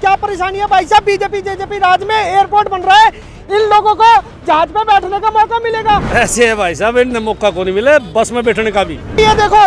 क्या परेशानी है भाई साहब? बीजेपी जेजेपी राज में एयरपोर्ट बन रहा है, इन लोगों को जहाज पे बैठने का मौका मिलेगा। ऐसे है भाई साहब, इन्हें मौका को नहीं मिले बस में बैठने का भी। ये देखो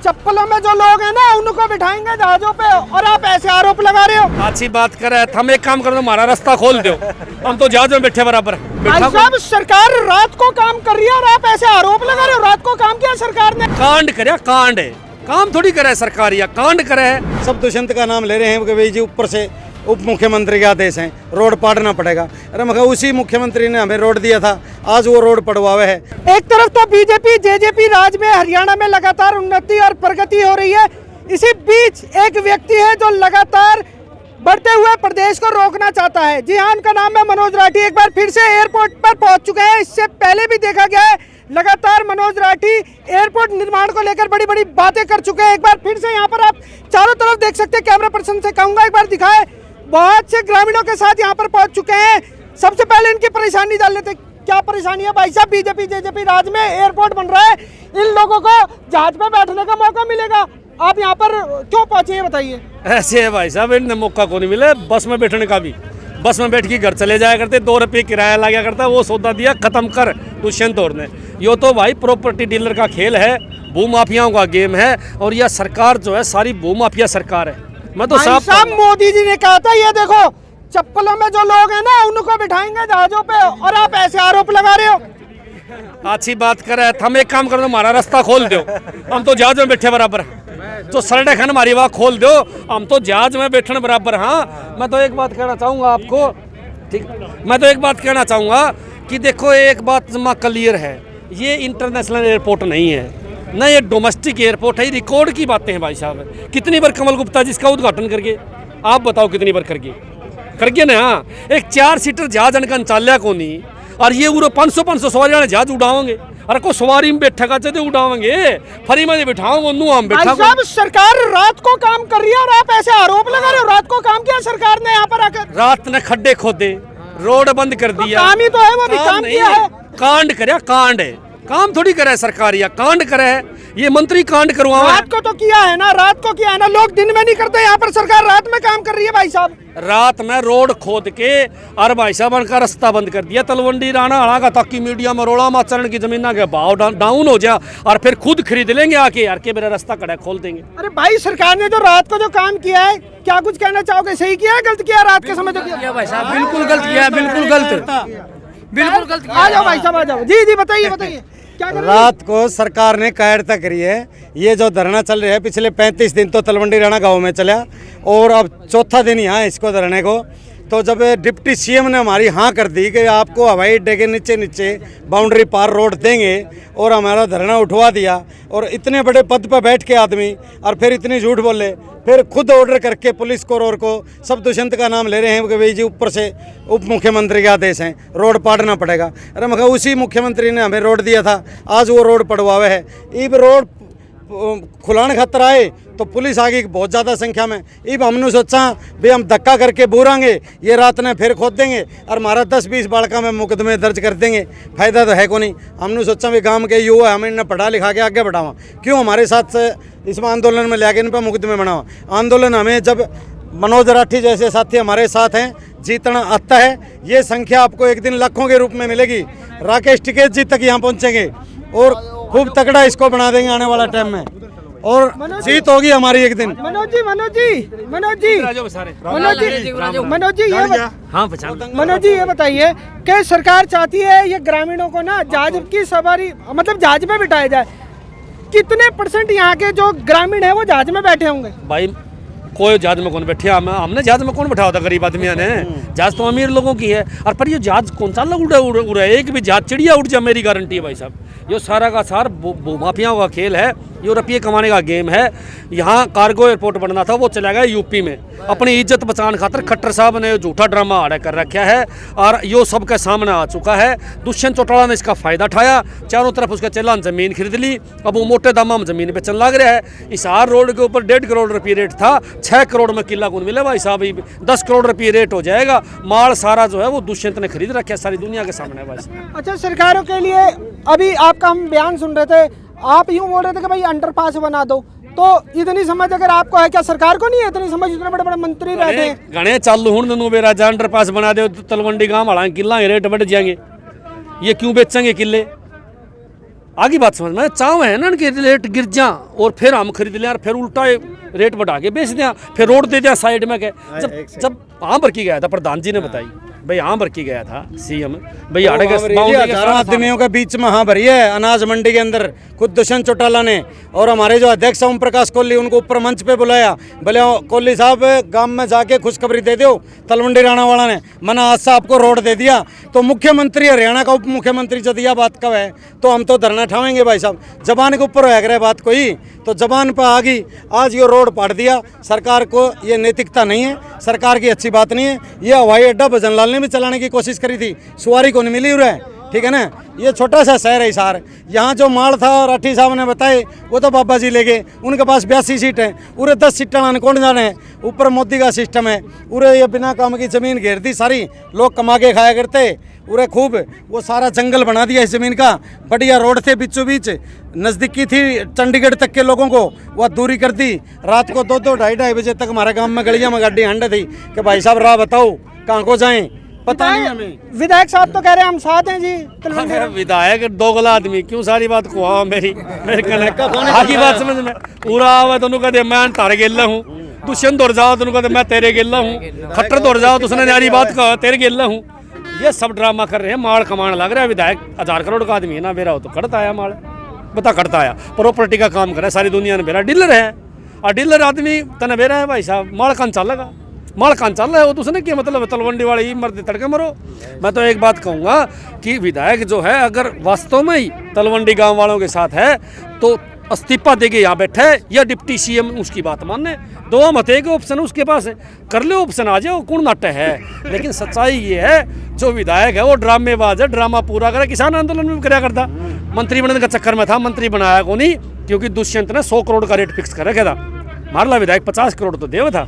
चप्पलों में जो लोग हैं ना उनको बिठाएंगे जहाजों पे, और आप ऐसे आरोप लगा रहे हो। अच्छी बात कर रहे हैं, हम एक काम कर दो, हमारा रास्ता खोल दो, हम तो जहाज में बैठे बराबर। भाई साहब सरकार रात को काम कर रही है और आप ऐसे आरोप लगा रहे हो। रात को काम किया सरकार ने? कांड करे, कांड है, काम थोड़ी करे सरकार, या कांड करे है। सब दुष्यंत का नाम ले रहे हैं कि भाई जी ऊपर से उप मुख्यमंत्री के आदेश हैं, रोड पाड़ना पड़ेगा। अरे मगर उसी मुख्यमंत्री ने हमें रोड दिया था, आज वो रोड पड़वावे है। एक तरफ तो बीजेपी जेजेपी राज में हरियाणा में लगातार उन्नति और प्रगति हो रही है, इसी बीच एक व्यक्ति है जो लगातार बढ़ते हुए प्रदेश को रोकना चाहता है। जी हाँ, उनका नाम है मनोज राठी। एक बार फिर से एयरपोर्ट पर पहुंच चुके हैं। इससे पहले भी देखा गया है लगातार मनोज राठी एयरपोर्ट निर्माण को लेकर बड़ी बड़ी बातें कर चुके हैं। एक बार फिर से यहाँ पर आप चारों तरफ देख सकते हैं, कैमरा पर्सन से कहूंगा एक बार दिखाए। बहुत से ग्रामीणों के साथ यहाँ पर पहुंच चुके हैं। सबसे पहले इनकी परेशानी जान लेते, क्या परेशानी है भाई साहब? बीजेपी जेजेपी राज में एयरपोर्ट बन रहा है, इन लोगों को जहाज पे बैठने का मौका मिलेगा। आप यहाँ पर क्यों पहुंचे ये बताइए। ऐसे है भाई साहब, इन्हें मौका को नहीं मिले बस में बैठने का भी। बस में बैठ के घर चले जाया करते, 2 रुपये किराया लगा करता, वो सौदा दिया खत्म कर दुष्यंत और ने। यो तो भाई प्रॉपर्टी डीलर का खेल है, भूमाफियाओं का गेम है, और यह सरकार जो है सारी भूमाफिया सरकार है। मैं तो साहब मोदी जी ने कहा था, ये देखो चप्पलों में जो लोग हैं ना उनको बिठाएंगे जहाजों पे, और आप ऐसे आरोप लगा रहे हो। अच्छी बात कर रहे हैं, हम एक काम कर दो, हमारा रास्ता खोल दो, हम तो जहाज में बैठे बराबर। तो सड़क है हमारी, वहाँ खोल दो, हम तो जहाज में बैठने बराबर। हाँ, मैं तो एक बात कहना चाहूँगा आपको, ठीक, मैं तो एक बात कहना चाहूँगा कि देखो एक बात जमा क्लियर है, ये इंटरनेशनल एयरपोर्ट नहीं है ना, ये डोमेस्टिक एयरपोर्ट है। रिकॉर्ड की बातें हैं भाई साहब। कितनी बार कमल गुप्ता जिसका उद्घाटन करके, आप बताओ कितनी बार करके ना। हाँ, एक 4 सीटर जहाज का चाल्या को नहीं, और ये पूरा 500 सवारी जहाज उड़ाओगे। अरे को सवारी में बैठा चाहते उड़ाओगे, फरी में बिठाओ हम बैठा। साहब सरकार रात को काम कर रही है और आप ऐसे आरोप लगा रहे हो। रात को काम किया सरकार ने यहाँ पर आकर? रात ने खड्डे खोदे, रोड बंद कर दिया। काम ही तो है, वो भी काम किया है। कांड करे, कांड है, काम थोड़ी करे सरकार, या कांड करे है, ये मंत्री कांड करवा। रात को तो किया है ना, रात को किया है ना, लोग दिन में नहीं करते। यहाँ पर सरकार रात में काम कर रही है भाई साहब। रात में रोड खोद के और भाई साहब उनका रास्ता बंद कर दिया, तलवंडी राणा हड़ा ताकि मीडिया में रोड़ा माचरण की जमीन के भाव डाउन हो जाए, और फिर खुद खरीद लेंगे आके, यार के मेरा रास्ता कड़ा खोल देंगे। अरे भाई सरकार ने जो रात को जो काम किया है, क्या कुछ कहना चाहोगे? सही किया है, गलत किया? रात के समय जो किया भाई साहब बिल्कुल गलत किया, बिल्कुल गलत। आ जाओ भाई साहब, आ जाओ। जी बताइए रात को सरकार ने कायरता करी है। ये जो धरना चल रहा है, पिछले 35 दिन तो तलवंडी राणा गांव में चला, और अब 4था दिन यहाँ इसको धरने को। तो जब डिप्टी सीएम ने हमारी हाँ कर दी कि आपको हवाई अड्डे के नीचे बाउंड्री पार रोड देंगे, और हमारा धरना उठवा दिया, और इतने बड़े पद पर बैठ के आदमी और फिर इतनी झूठ बोले, फिर खुद ऑर्डर करके पुलिस को और को सब दुष्यंत का नाम ले रहे हैं कि भाई जी ऊपर से उप मुख्यमंत्री के आदेश हैं, रोड पाड़ना पड़ेगा। अरे मगर उसी मुख्यमंत्री ने हमें रोड दिया था, आज वो रोड पड़वावे है। इब रोड खुलाने खतर आए तो पुलिस आ गई बहुत ज़्यादा संख्या में। इब हमने सोचा भाई हम धक्का करके बूरांगे, ये रात ने फिर खोद देंगे और हमारा 10-20 बालका में मुकदमे दर्ज कर देंगे, फायदा तो है को नहीं। हमने सोचा भाई गांव के युवा हमें इन्हें पढ़ा लिखा के आगे बढ़ावा, क्यों हमारे साथ इसमें आंदोलन में ले इन पर मुकदमे बनावा। आंदोलन हमें जब मनोज राठी जैसे साथी हमारे साथ हैं, जीतना आता है। ये संख्या आपको एक दिन लाखों के रूप में मिलेगी। राकेश टिकैत जी तक यहाँ पहुँचेंगे और खूब तगड़ा इसको बना देंगे आने वाला टाइम में, और जीत होगी हमारी एक दिन। मनोज जी ये बताइए कि सरकार चाहती है ये ग्रामीणों को ना जहाज की सवारी, मतलब जहाज में बिठाया जाए। कितने % यहाँ के जो ग्रामीण है वो जहाज में बैठे होंगे? भाई कोई जहाज में कौन बैठे, हमने जहाज में कौन बैठा होता, गरीब आदमी ने। जहाज तो अमीर लोगों की है। और पर ये जहाज कौन सा लोग उड़ रहा है? एक भी जहाज चिड़िया उड़ जाए मेरी गारंटी है भाई साहब। ये सारा का सार भूमाफियाओं का खेल है, ये रुपये कमाने का गेम है। यहाँ कार्गो एयरपोर्ट बनना था, वो चला गया यूपी में। अपनी इज्जत बचाने खातर खट्टर साहब ने झूठा ड्रामा आड़ा कर रखा है, और यो सबके सामने आ चुका है। दुष्यंत चौटाला ने इसका फायदा उठाया, चारों तरफ उसके चला जमीन खरीद ली। अब वो मोटे दामा में जमीन बेचने लग रहा है। हिसार रोड के ऊपर 1.5 करोड़ रुपये रेट था, 6 करोड़ में किला कौन मिले भाई साहब? 10 करोड़ रुपये रेट हो जाएगा। माल सारा जो है वो दुष्यंत ने खरीद रखा है सारी दुनिया के सामने भाई। अच्छा, सरकारों के लिए अभी आपका हम बयान सुन रहे थे, आप यूँ बोल रहे थे कि भाई अंडरपास बना दो, तो इतनी समझ अगर आपको है, क्या सरकार को नहीं है इतनी समझ? इतने बड़े बड़े मंत्री रहते हैं। घने चालू हूं दोनों बेरा अंडर पास बना दो तलवंडी गांव वाला किला रेट बढ़ जाएंगे, ये क्यों बेचेंगे किले? आगे बात समझ में चाव है ना कि रेट गिर जा और फिर हम खरीद लें और फिर उल्टा रेट बढ़ा के बेच दें, फिर रोड दे दिया साइड में के। जब आम भर की गया था प्रधान जी ने बताई भाई, आम भर की गया था सीएम भाई, हजारों आदमियों के बीच में हाँ भरी है अनाज मंडी के अंदर। खुद दुष्यंत चौटाला ने और हमारे जो अध्यक्ष ओम प्रकाश कोहली उनको ऊपर मंच पे बुलाया, बोले कोहली साहब गांव में जाके खुशखबरी दे दो। तलवंडी राणा वाला ने मना आज से आपको रोड दे दिया। तो मुख्यमंत्री हरियाणा का उप मुख्यमंत्री जब यह बात कब है तो हम तो धरना उठाएंगे भाई साहब। जबान के ऊपर है बात कोई तो जबान पर आ गई, आज ये रोड पाट दिया। सरकार को ये नैतिकता नहीं है, सरकार की अच्छी बात नहीं है। ये हवाई अड्डा भजनलाल ने भी चलाने की कोशिश करी थी, सवारी को नहीं मिली उरे, ठीक है ना। ये छोटा सा शहर है हिसार, यहाँ जो माल था राठी साहब ने बताए वो तो बाबा जी ले गए, उनके पास 82 सीट है, उरे 10 सीटें कौन जाने हैं। ऊपर मोदी का सिस्टम है, उरे ये बिना काम की ज़मीन घेर दी सारी, लोग कमा के खाया करते उरे खूब। वो सारा जंगल बना दिया इस ज़मीन का, बढ़िया रोड थे बीचों बीच, नज़दीकी थी चंडीगढ़ तक के लोगों को, वह दूरी कर दी। रात को 2-2 ढाई बजे तक हमारे गाँव में गलियाँ में गाड़ी हंडे थी कि भाई साहब राह बताओ कहाँ को जाएँ, पता नहीं हमें। विधायक साहब तो कह रहे हैं हम साथ हैं जी तलवंडी। विधायक दोगला आदमी क्यों सारी बात को मेरी मेरे कहने आगे बात समझ में पूरा आवे तो कहते मैं तारे गेला हूँ, दुष्यंत दौड़ जाओ तो कहते मैं तेरे गेला हूँ, खट्टर दौड़ जाओ तो उसने न्यारी बात कहा तेरे गेला हूँ। ये सब ड्रामा कर रहे हैं, माल कमाने लग रहा है। विधायक 1000 करोड़ का आदमी है ना, मेरा हो तो करता आया माल, बता करता आया प्रॉपर्टी का काम करे सारी दुनिया ने। मेरा डीलर है और डीलर आदमी तना बेरा है भाई साहब, माल कान चलेगा, माल कान चल रहा है वो तो उसने क्या मतलब तलवंडी वाले ही मरते तड़के मरो। मैं तो एक बात कहूँगा कि विधायक जो है अगर वास्तव में ही तलवंडी गांव वालों के साथ है तो इस्तीफा देके यहाँ बैठे या डिप्टी सीएम उसकी बात मानने। दो मत एक ऑप्शन उसके पास है, कर ले ऑप्शन आ जाओ कौन नाटे है। लेकिन सच्चाई ये है जो विधायक है वो ड्रामेबाज है, ड्रामा पूरा करे। किसान आंदोलन में भी कराया करता, मंत्री बनने का चक्कर में था, मंत्री बनाया को नहीं क्योंकि दुष्यंत ने 100 करोड़ का रेट फिक्स कर रखा था। मारला विधायक 50 करोड़ तो देव था,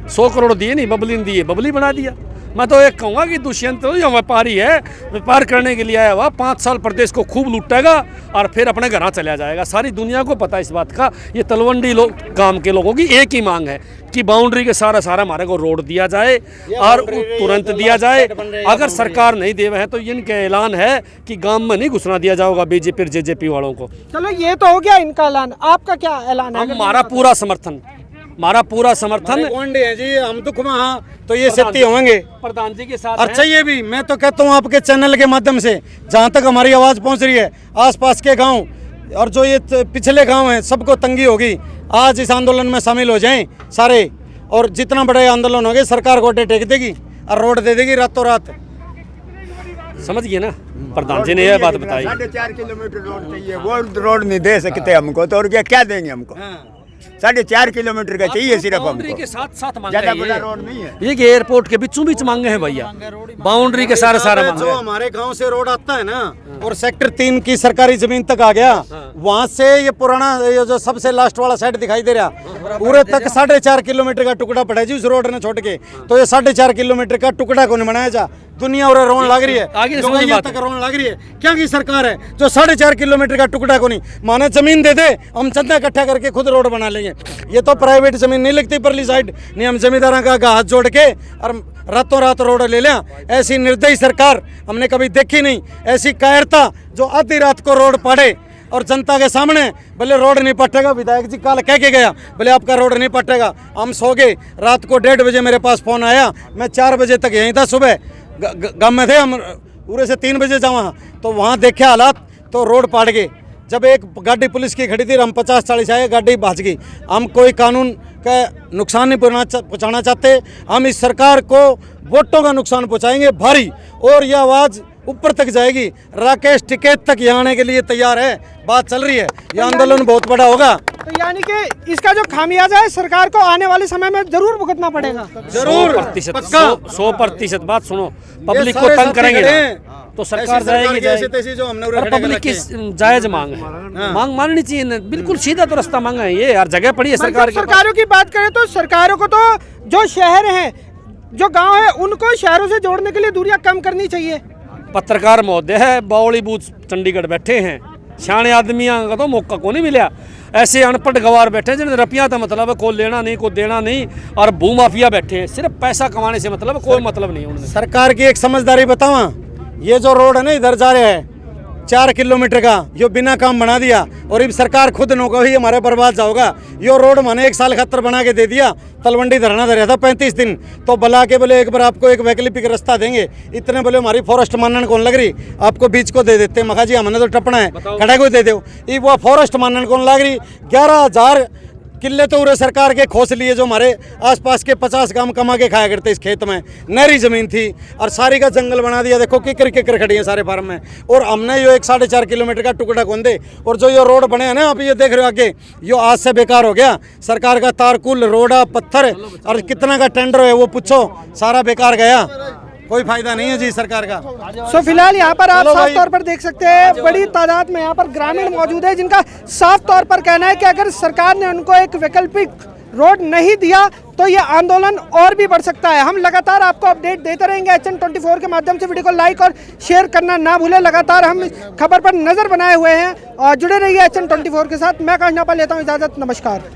100 करोड़ दिए नहीं, बबली ने दिए, बबली बना दिया। मैं तो एक कहूँगा कि दुष्यंत तो यह व्यापारी है, व्यापार करने के लिए आया हुआ, 5 साल प्रदेश को खूब लूटेगा और फिर अपने घर चला जाएगा। सारी दुनिया को पता है इस बात का। ये तलवंडी गांव के लोगों की एक ही मांग है कि बाउंड्री के सारा हमारे को रोड दिया जाए और तुरंत दिया जाए। अगर सरकार नहीं दे है तो इनका ऐलान है कि गांव में नहीं घुसना दिया जाएगा बीजेपी और जेजेपी वालों को। चलो ये तो हो गया इनका ऐलान, आपका क्या ऐलान है? हमारा पूरा समर्थन, हमारा पूरा समर्थन है जी। हम दुख में हाँ तो ये सत्य होंगे प्रधान जी के साथ। अच्छा ये भी मैं तो कहता हूँ आपके चैनल के माध्यम से जहाँ तक हमारी आवाज़ पहुँच रही है, आसपास के गांव और जो ये पिछले गांव हैं सबको तंगी होगी। आज इस आंदोलन में शामिल हो जाएं सारे, और जितना बड़ा आंदोलन होगा सरकार को टेक देगी और रोड दे देगी रातों रात। समझ गए ना, प्रधान जी ने यह बात बताई। 4.5 किलोमीटर रोड चाहिए, वो रोड नहीं दे सकते हमको तो, और क्या देंगे हमको? 4.5 किलोमीटर का चाहिए सिर्फ हमको, के साथ मांगे ज्यादा बड़ा रोड नहीं है। ये एयरपोर्ट के बीचों बीच मांगे हैं भैया, बाउंड्री के सारे मांगे। जो हमारे गांव से रोड आता है ना और सेक्टर 3 की सरकारी जमीन तक आ गया, वहां से ये पुराना ये जो सबसे लास्ट वाला साइड दिखाई दे रहा पूरे तक 4.5 किलोमीटर का टुकड़ा पड़ा है जी उस रोड ने छोड़ के। तो ये 4.5 किलोमीटर का टुकड़ा को नहीं बनाया जा, दुनिया और रोन लग रही है, आगे तक रोन लग रही है। क्या की सरकार है जो 4.5 किलोमीटर का टुकड़ा को नहीं माने, जमीन दे दे हम चंदा इकट्ठा करके खुद रोड बना लेंगे। ये तो प्राइवेट जमीन नहीं लगती परली साइड, नहीं हम जमींदारों का हाथ जोड़ के और रातों रात रोड ले लें। ऐसी निर्दयी सरकार हमने कभी देखी नहीं, ऐसी कायरता जो आधी रात को रोड पाड़े और जनता के सामने बोले रोड नहीं पटेगा। विधायक जी कल कह के गया बोले आपका रोड नहीं पटेगा। हम सो गए, रात को 1:30 बजे मेरे पास फ़ोन आया, मैं 4 बजे तक यहीं था, सुबह गाँव में थे हम, पूरे से 3 बजे जाऊँ तो वहाँ देखे हालात तो रोड पाट गए। जब एक गाड़ी पुलिस की खड़ी थी हम 50-40 आए, गाड़ी भाज गई। हम कोई कानून का नुकसान नहीं पहुँचाना चाहते, हम इस सरकार को वोटों का नुकसान पहुँचाएंगे भारी, और यह आवाज़ ऊपर तक जाएगी। राकेश टिकैत तक यहाँ आने के लिए तैयार है, बात चल रही है, यह आंदोलन बहुत बड़ा होगा। तो यानी कि इसका जो खामियाजा है सरकार को आने वाले समय में जरूर भुगतना पड़ेगा। जरूर 100% बात सुनो, पब्लिक को तंग करेंगे ना तो सरकार जाएगी जो हमने पब्लिक की जायज मांग है, मांग माननी चाहिए ना, बिल्कुल सीधा तो रास्ता मांगा है ये, हर जगह पड़ी है सरकार की। सरकारों की बात करें तो सरकारों को तो जो शहर हैं जो गांव है उनको शहरों से जोड़ने के लिए दूरियां कम करनी चाहिए। पत्रकार महोदय है बावली बूथ चंडीगढ़ बैठे हैं, सियाने आदमियों का तो मौका को नहीं मिला। ऐसे अनपढ़ गवार बैठे हैं जिन्हें रुपया तो मतलब है, कोई लेना नहीं कोई देना नहीं, और भू माफिया बैठे हैं, सिर्फ पैसा कमाने से मतलब कोई मतलब नहीं उन्हें। सरकार की एक समझदारी बतावा, ये जो रोड है ना इधर जा रहा है 4 किलोमीटर का, यो बिना काम बना दिया, और अब सरकार खुद नो को ही हमारे बर्बाद जाओगा। यो रोड मैंने 1 साल खातर बना के दे दिया, तलवंडी धरना धरा था 35 दिन, तो बुला के बोले एक बार आपको एक वैकल्पिक रास्ता देंगे, इतने बोले हमारी फॉरेस्ट मानने कौन लग रही, आपको बीच को दे देते। मखा जी हमने तो टपना है, खड़ा को दे दो, ये वो फॉरेस्ट मानने कौन लग रही। 11,000 किले तो उरे सरकार के खोस लिए, जो हमारे आसपास के 50 गांव कमा के खाया करते इस खेत में, नहरी जमीन थी और सारी का जंगल बना दिया। देखो किकर किकर खड़ी है सारे फार्म में, और हमने यो 4.5 किलोमीटर का टुकड़ा खोंदे, और जो ये रोड बने हैं ना आप ये देख रहे हो आगे, यो आज से बेकार हो गया। सरकार का तारकुल रोड़ा पत्थर और कितना का टेंडर है वो पूछो, सारा बेकार गया, कोई फायदा नहीं है जी सरकार का। सो फिलहाल यहाँ पर आप साफ तौर पर देख सकते हैं बड़ी तादाद में यहाँ पर ग्रामीण मौजूद है, जिनका साफ तौर पर कहना है कि अगर सरकार ने उनको एक वैकल्पिक रोड नहीं दिया तो ये आंदोलन और भी बढ़ सकता है। हम लगातार आपको अपडेट देते रहेंगे HN 24 के माध्यम से। वीडियो को लाइक और शेयर करना ना भूलें। लगातार हम खबर पर नजर बनाए हुए हैं और जुड़े रहिए HN 24 के साथ। मैं काश नेपाल लेता हूँ इजाजत, नमस्कार।